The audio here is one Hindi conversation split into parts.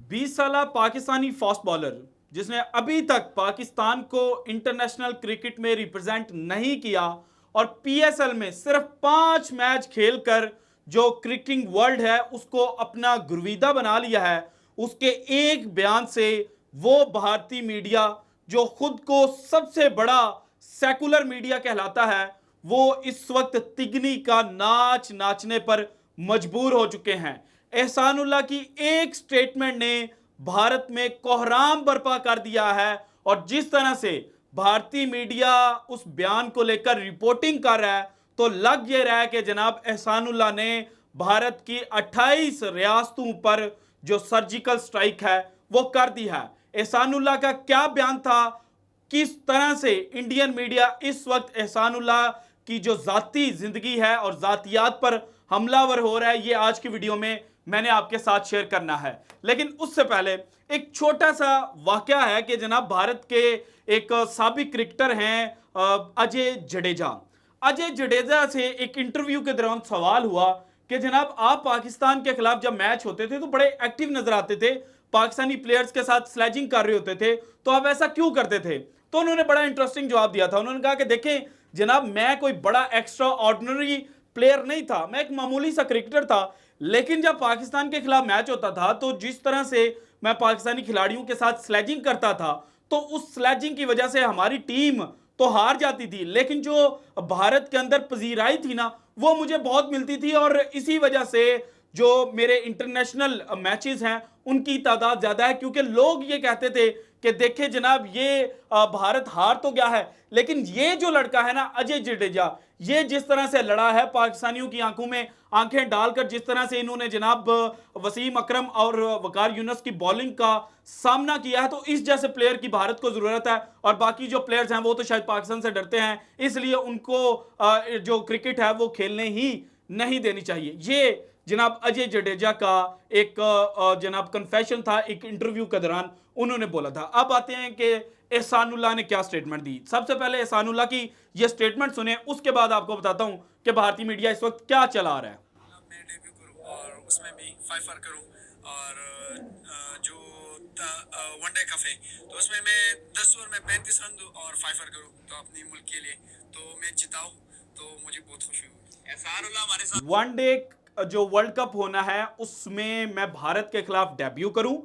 20 साला पाकिस्तानी फास्ट बॉलर जिसने अभी तक पाकिस्तान को इंटरनेशनल क्रिकेट में रिप्रेजेंट नहीं किया और पीएसएल में सिर्फ 5 मैच खेलकर जो क्रिकेटिंग वर्ल्ड है उसको अपना गुरविदा बना लिया है, उसके एक बयान से वो भारतीय मीडिया जो खुद को सबसे बड़ा सेकुलर मीडिया कहलाता है, वो इस वक्त तिगनी का नाच नाचने पर मजबूर हो चुके हैं। एहसानुल्लाह की एक स्टेटमेंट ने भारत में कोहराम बर्पा कर दिया है और जिस तरह से भारतीय मीडिया उस बयान को लेकर रिपोर्टिंग कर रहा है तो लग ये रहा है कि जनाब एहसानुल्लाह ने भारत की 28 रियासतों पर जो सर्जिकल स्ट्राइक है वो कर दी है। एहसानुल्लाह का क्या बयान था, किस तरह से इंडियन मीडिया इस वक्त एहसानुल्लाह की जो जाती जिंदगी है और जातियात पर हमलावर हो रहा है, ये आज की वीडियो में मैंने आपके साथ शेयर करना है। लेकिन उससे पहले एक छोटा सा वाकया है कि जनाब भारत के एक साबिक क्रिकेटर हैं अजय जडेजा। अजय जडेजा से एक इंटरव्यू के दौरान सवाल हुआ कि जनाब आप पाकिस्तान के खिलाफ जब मैच होते थे तो बड़े एक्टिव नजर आते थे, पाकिस्तानी प्लेयर्स के साथ स्लेजिंग कर रहे होते थे, तो आप ऐसा क्यों करते थे? तो उन्होंने बड़ा इंटरेस्टिंग जवाब दिया था। उन्होंने कहा कि देखें जनाब, मैं कोई बड़ा एक्स्ट्रा ऑर्डिनरी प्लेयर नहीं था, मैं एक मामूली सा क्रिकेटर था, लेकिन जब पाकिस्तान के खिलाफ मैच होता था तो जिस तरह से मैं पाकिस्तानी खिलाड़ियों के साथ स्लेजिंग करता था तो उस स्लेजिंग की वजह से हमारी टीम तो हार जाती थी, लेकिन जो भारत के अंदर पजीराई थी ना वो मुझे बहुत मिलती थी और इसी वजह से जो मेरे इंटरनेशनल मैचेस हैं उनकी तादाद ज्यादा है, क्योंकि लोग ये कहते थे कि देखे जनाब ये भारत हार तो गया है, लेकिन ये जो लड़का है ना अजय जडेजा, ये जिस तरह से लड़ा है पाकिस्तानियों की आंखों में आंखें डालकर, जिस तरह से इन्होंने जनाब वसीम अकरम और वकार यूनुस की बॉलिंग का सामना किया है, तो इस जैसे प्लेयर की भारत को जरूरत है। और बाकी जो प्लेयर्स हैं वो तो शायद पाकिस्तान से डरते हैं, इसलिए उनको जो क्रिकेट है वो खेलने ही नहीं देनी चाहिए। ये जनाब अजय जडेजा का एक जनाब कन्फेशन था, एक इंटरव्यू के दौरान उन्होंने बोला था। अब आते हैं कि एहसानुल्लाह ने क्या स्टेटमेंट दी। सबसे पहले एहसानुल्लाह की ये स्टेटमेंट सुने, उसके बाद आपको बताता हूं कि भारतीय मीडिया इस वक्त क्या चला रहा है। मैं डेब्यू करूं और उसमें भी 5 आर करूं और जो वनडे कप है तो उसमें मैं 10 ओवर में 35 रन दूं और 5 आर करूं तो अपने मुल्क के लिए तो मैच जिताऊं, तो मुझे बहुत खुशी हुई। एहसानुल्लाह हमारे साथ वनडे जो वर्ल्ड कप होना है उसमें मैं भारत के खिलाफ डेब्यू करूं,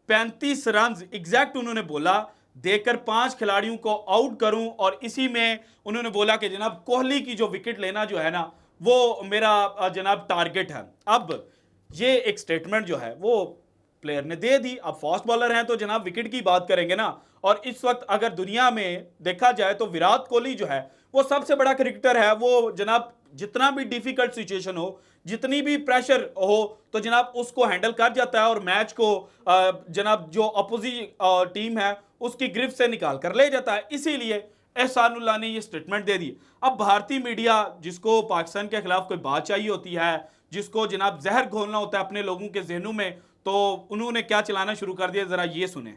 35 रन एग्जैक्ट उन्होंने बोला देकर 5 खिलाड़ियों को आउट करूं और इसी में उन्होंने बोला कि जनाब कोहली की जो विकेट लेना जो है ना वो मेरा जनाब टारगेट है। अब ये एक स्टेटमेंट जो है वो प्लेयर ने दे दी। अब फास्ट बॉलर हैं तो जनाब विकेट की बात करेंगे ना, और इस वक्त अगर दुनिया में देखा जाए तो विराट कोहली जो है वो सबसे बड़ा क्रिकेटर है। वो जनाब जितना भी डिफिकल्ट सिचुएशन हो, जितनी भी प्रेशर हो, तो जनाब उसको हैंडल कर जाता है और मैच को जनाब जो अपोजिट टीम है उसकी गिरफ्त से निकाल कर ले जाता है। इसीलिए एहसानुल्लाह ने ये स्टेटमेंट दे दी। अब भारतीय मीडिया जिसको पाकिस्तान के खिलाफ कोई बात चाहिए होती है, जिसको जनाब जहर घोलना होता है अपने लोगों के जहनों में, तो उन्होंने क्या चलाना शुरू कर दिया, जरा ये सुने।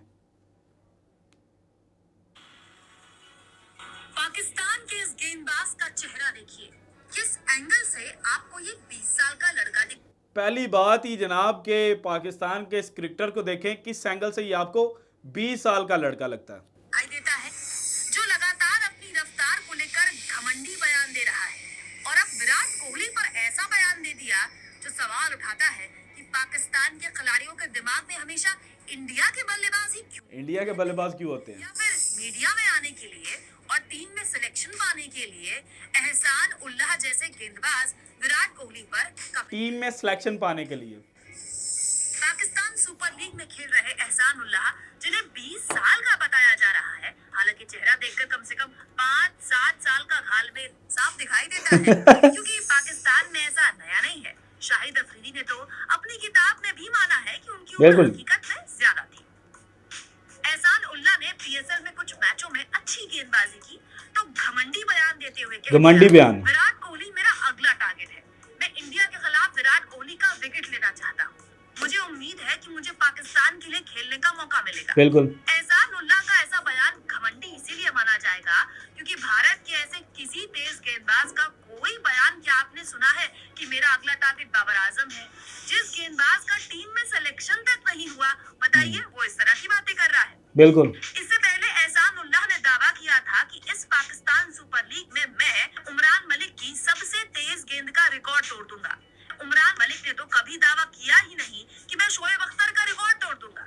पाकिस्तान के इस गेंदबाज का चेहरा देखिए, किस एंगल से आपको ये 20 साल का लड़का दिख। पहली बात ही जनाब के पाकिस्तान के इस क्रिकेटर को देखें किस एंगल से ये आपको 20 साल का लड़का लगता है। दिखाई देता है, जो लगातार अपनी रफ्तार को लेकर घमंडी बयान दे रहा है और अब विराट कोहली पर ऐसा बयान दे दिया जो सवाल उठाता है कि पाकिस्तान के खिलाड़ियों के दिमाग में हमेशा इंडिया के बल्लेबाज ही क्यों, इंडिया के बल्लेबाज क्यों होते हैं? या फिर मीडिया में आने के लिए और टीम में सिलेक्शन पाने के लिए एहसान उल्लाह जैसे गेंदबाज विराट कोहली पर टीम में सिलेक्शन पाने के लिए। पाकिस्तान सुपर लीग में खेल रहे एहसान उल्लाह, जिन्हें 20 साल का बताया जा रहा है, हालांकि चेहरा देखकर कम से कम 5-7 साल का घालमेल साफ दिखाई देता है क्योंकि पाकिस्तान में ऐसा नया नहीं है। शाहिद अफरीदी ने तो अपनी किताब में भी माना है कि उनकी उम्र हकीकत में ज्यादा थी। एहसान उल्लाह ने पीएसएल में कुछ मैचों में अच्छी गेंदबाजी की तो घमंडी बयान देते हुए विराट कोहली मेरा अगला टारगेट है, मैं इंडिया के खिलाफ विराट कोहली का विकेट लेना चाहता हूँ, मुझे उम्मीद है कि मुझे पाकिस्तान के लिए खेलने का मौका मिलेगा। बिल्कुल। एहसान उल्लाह का ऐसा बयान घमंडी इसीलिए माना जाएगा क्योंकि भारत के ऐसे किसी तेज गेंदबाज का कोई बयान क्या आपने सुना है कि मेरा अगला टारगेट बाबर आजम है? जिस गेंदबाज का टीम में सिलेक्शन तक नहीं हुआ, पता बताइए, वो इस तरह की बातें कर रहा है। बिल्कुल। इससे पहले एहसान उल्लाह ने दावा किया था कि इस पाकिस्तान सुपर लीग में मैं उमरान मलिक की सबसे तेज गेंद का रिकॉर्ड तोड़ दूंगा। उमरान मलिक ने तो कभी दावा किया ही नहीं कि मैं शोएब अख्तर का रिकॉर्ड तोड़ दूंगा।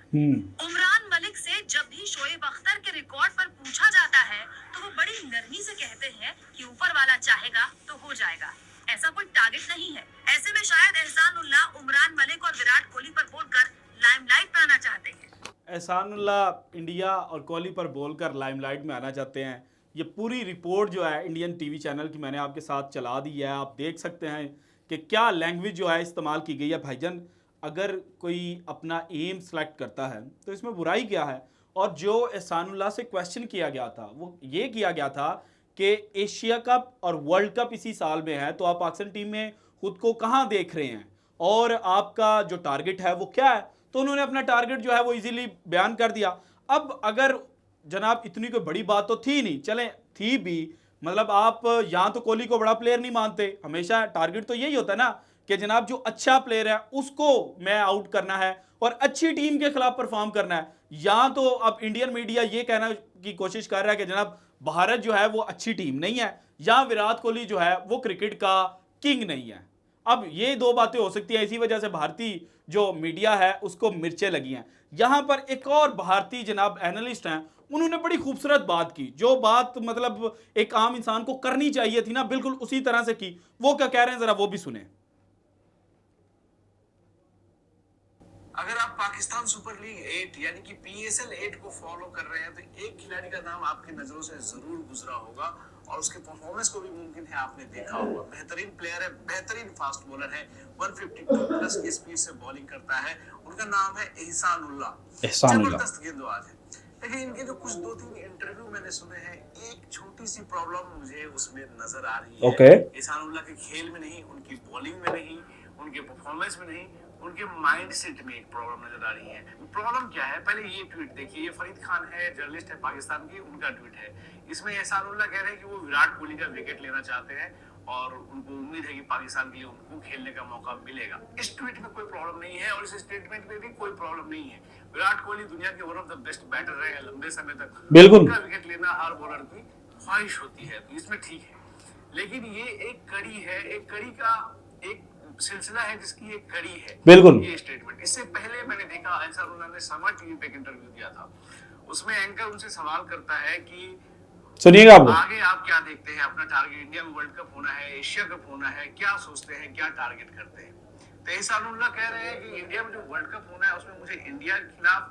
उमरान मलिक से जब भी शोएब अख्तर के रिकॉर्ड पर पूछा जाता है तो वो बड़ी नरमी से कहते हैं कि ऊपर वाला चाहेगा तो हो जाएगा, ऐसा कोई टारगेट नहीं है। ऐसे में शायद एहसान उल्लाह उमरान मलिक और विराट कोहली पर बोलकर लाइमलाइट में आना चाहते हैं। एहसानुल्लाह इंडिया और कोहली पर बोलकर लाइमलाइट में आना चाहते हैं। ये पूरी रिपोर्ट जो है इंडियन टीवी चैनल की मैंने आपके साथ चला दी है, आप देख सकते हैं कि क्या लैंग्वेज जो है इस्तेमाल की गई है। भाईजान, अगर कोई अपना एम सेलेक्ट करता है तो इसमें बुराई क्या है। और जो एहसानुल्लाह से क्वेश्चन किया गया था वो ये किया गया था कि एशिया कप और वर्ल्ड कप इसी साल में है, तो आप पाकिस्तान टीम में खुद को कहाँ देख रहे हैं और आपका जो टारगेट है वो क्या है। तो उन्होंने अपना टारगेट जो है वो इजीली बयान कर दिया। अब अगर जनाब इतनी कोई बड़ी बात तो थी नहीं, चलें थी भी, मतलब आप यहाँ तो कोहली को बड़ा प्लेयर नहीं मानते, हमेशा टारगेट तो यही होता है ना कि जनाब जो अच्छा प्लेयर है उसको मैं आउट करना है और अच्छी टीम के खिलाफ परफॉर्म करना है। यहाँ तो अब इंडियन मीडिया ये कहना की कोशिश कर रहा है कि जनाब भारत जो है वो अच्छी टीम नहीं है या विराट कोहली जो है वो क्रिकेट का किंग नहीं है। अब ये दो बातें हो सकती हैं, इसी वजह से भारतीय जो मीडिया है उसको मिर्चें लगी हैं। यहाँ पर एक और भारतीय जनाब एनालिस्ट हैं, उन्होंने बड़ी खूबसूरत बात की, जो बात मतलब एक आम इंसान को करनी चाहिए थी ना, बिल्कुल उसी तरह से की। वो क्या कह रहे हैं जरा वो भी सुने। अगर आप पाकिस्तान सुपर लीग 8 यानी कि PSL 8 को फॉलो कर रहे हैं तो एक खिलाड़ी का नाम आपकी नजरों से जरूर गुजरा होगा और उसके परफॉर्मेंस को भी मुमकिन है आपने देखा होगा। बेहतरीन प्लेयर है, बेहतरीन फास्ट बॉलर है, 152 प्लस की स्पीड से बॉलिंग करता है। उनका नाम है एहसान उल्लाह। जबरदस्त गेंदबाज है। लेकिन इनके जो कुछ 2-3 इंटरव्यू मैंने सुने हैं, एक छोटी सी प्रॉब्लम मुझे उसमें नजर आ रही है। एहसान उल्लाह के खेल में नहीं, उनकी बॉलिंग में नहीं, उनके परफॉर्मेंस में नहीं, उनके माइंडसेट में एक प्रॉब्लम नजर आ रही है। प्रॉब्लम क्या है, पहले ये ट्वीट देखिए। ये फरीद खान है, जर्नलिस्ट है पाकिस्तान की, उनका ट्वीट है। इसमें एहसान उल्लाह कह रहे हैं कि वो विराट कोहली का विकेट लेना चाहते हैं और उनको उम्मीद है कि पाकिस्तान के लिए उनको खेलने का मौका मिलेगा। इस ट्वीट में कोई प्रॉब्लम नहीं है और इस स्टेटमेंट में भी कोई प्रॉब्लम नहीं है। विराट कोहली दुनिया के one of the best batter रहे हैं लंबे समय तक, बिल्कुल उनका विकेट लेना हर बॉलर की ख्वाहिश होती है, तो इसमें ठीक है। लेकिन ये एक कड़ी है, एक कड़ी का एक सिलसिला है जिसकी एक कड़ी है, बिल्कुल ये स्टेटमेंट। इससे पहले मैंने देखा एहसान उल्लाह ने समा टीवी पे एक इंटरव्यू दिया था, उसमें एंकर उनसे सवाल करता है कि सुनिएगा आप आगे आप क्या देखते हैं, अपना टारगेट इंडिया में वर्ल्ड कप होना है, एशिया कप होना है, क्या सोचते हैं, क्या टारगेट करते हैं। तो एहसान उल्लाह कह रहे हैं कि इंडिया में जो वर्ल्ड कप होना है उसमें मुझे इंडिया के खिलाफ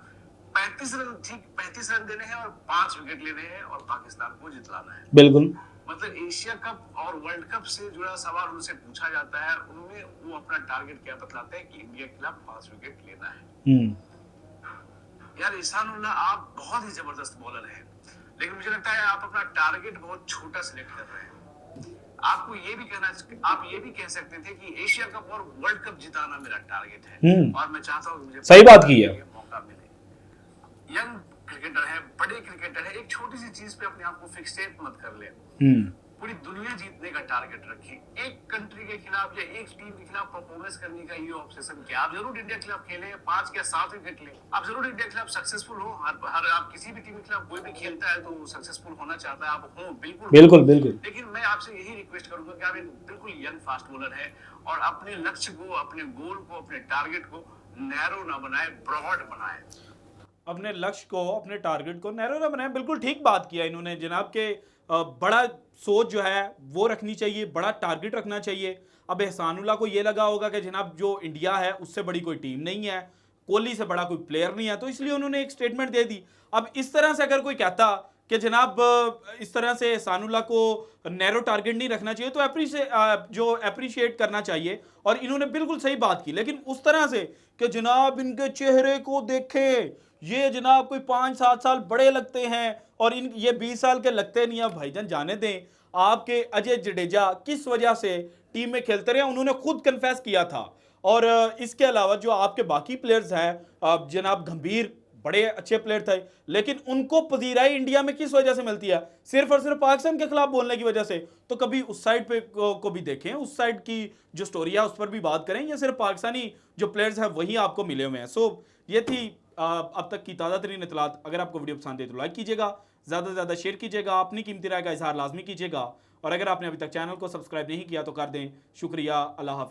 35 रन देने हैं और 5 विकेट लेने हैं और पाकिस्तान को जितलाना है। बिल्कुल, मतलब एशिया कप और वर्ल्ड कप से जुड़ा सवाल उनसे पूछा जाता है, उनमें वो अपना टारगेट क्या बतलाते हैं कि इंडिया के खिलाफ 5 विकेट लेना है। यार एहसान उल्लाह आप बहुत ही जबरदस्त बॉलर हैं, लेकिन मुझे लगता है आप अपना टारगेट बहुत छोटा सिलेक्ट कर रहे हैं। आपको ये भी कहना, आप ये भी कह सकते थे कि एशिया कप और वर्ल्ड कप जिताना मेरा टारगेट है और मैं चाहता हूँ मुझे सही बात की है मौका मिले। यंग क्रिकेटर है, बड़े क्रिकेटर है, एक छोटी सी चीज पे अपने आप को फिक्सेट मत कर ले। पूरी दुनिया जीतने का टारगेट रखिए। एक कंट्री के खिलाफ या एक टीम के खिलाफ परफॉर्मेंस करने का ये ऑब्सेशन क्या? आप जरूर इंडिया के खिलाफ खेले, 5 या 7 विकेट ले, आप जरूर इंडिया के खिलाफ सक्सेसफुल हो। हर आप किसी भी टीम के खिलाफ कोई भी खेलता है तो सक्सेसफुल होना चाहता है, आप हो बिल्कुल। लेकिन मैं आपसे यही रिक्वेस्ट करूंगा कि आप एक बिल्कुल यंग फास्ट बॉलर है और अपने लक्ष्य को, अपने गोल को, अपने टारगेट को नैरो ना बनाए, ब्रॉड बनाए। अपने लक्ष्य को, अपने टारगेट को नैरो ना बनाए। बिल्कुल ठीक बात किया इन्होंने जनाब के। बड़ा सोच जो है वो रखनी चाहिए, बड़ा टारगेट रखना चाहिए। अब एहसानुल्लाह को ये लगा होगा कि जनाब जो इंडिया है उससे बड़ी कोई टीम नहीं है, कोहली से बड़ा कोई प्लेयर नहीं है, तो इसलिए उन्होंने एक स्टेटमेंट दे दी। अब इस तरह से अगर कोई कहता कि जनाब इस तरह से एहसानुल्लाह को नैरो टारगेट नहीं रखना चाहिए तो अप्रिशिएट करना चाहिए, और इन्होंने बिल्कुल सही बात की। लेकिन उस तरह से कि जनाब इनके चेहरे को देखें, ये जनाब कोई 5-7 साल बड़े लगते हैं और ये 20 साल के लगते नहीं। अब भाईजान जाने दें, आपके अजय जडेजा किस वजह से टीम में खेलते रहे उन्होंने खुद कन्फेस किया था। और इसके अलावा जो आपके बाकी प्लेयर्स हैं, जनाब गंभीर बड़े अच्छे प्लेयर थे, लेकिन उनको पजीराई इंडिया में किस वजह से मिलती है? सिर्फ और सिर्फ पाकिस्तान के खिलाफ बोलने की वजह से। तो कभी उस साइड पे को भी देखें, उस साइड की जो स्टोरी है उस पर भी बात करें। या सिर्फ पाकिस्तानी जो प्लेयर्स हैं वही आपको मिले हुए हैं। सो ये थी अब तक की ताज़ा तरीन इतलात। अगर आपको वीडियो पसंद है तो लाइक कीजिएगा, ज़्यादा से ज़्यादा शेयर कीजिएगा, अपनी कीमती राय का इजहार लाजमी कीजिएगा, और अगर आपने अभी तक चैनल को सब्सक्राइब नहीं किया तो कर दें। शुक्रिया। अल्लाह हाफिज़।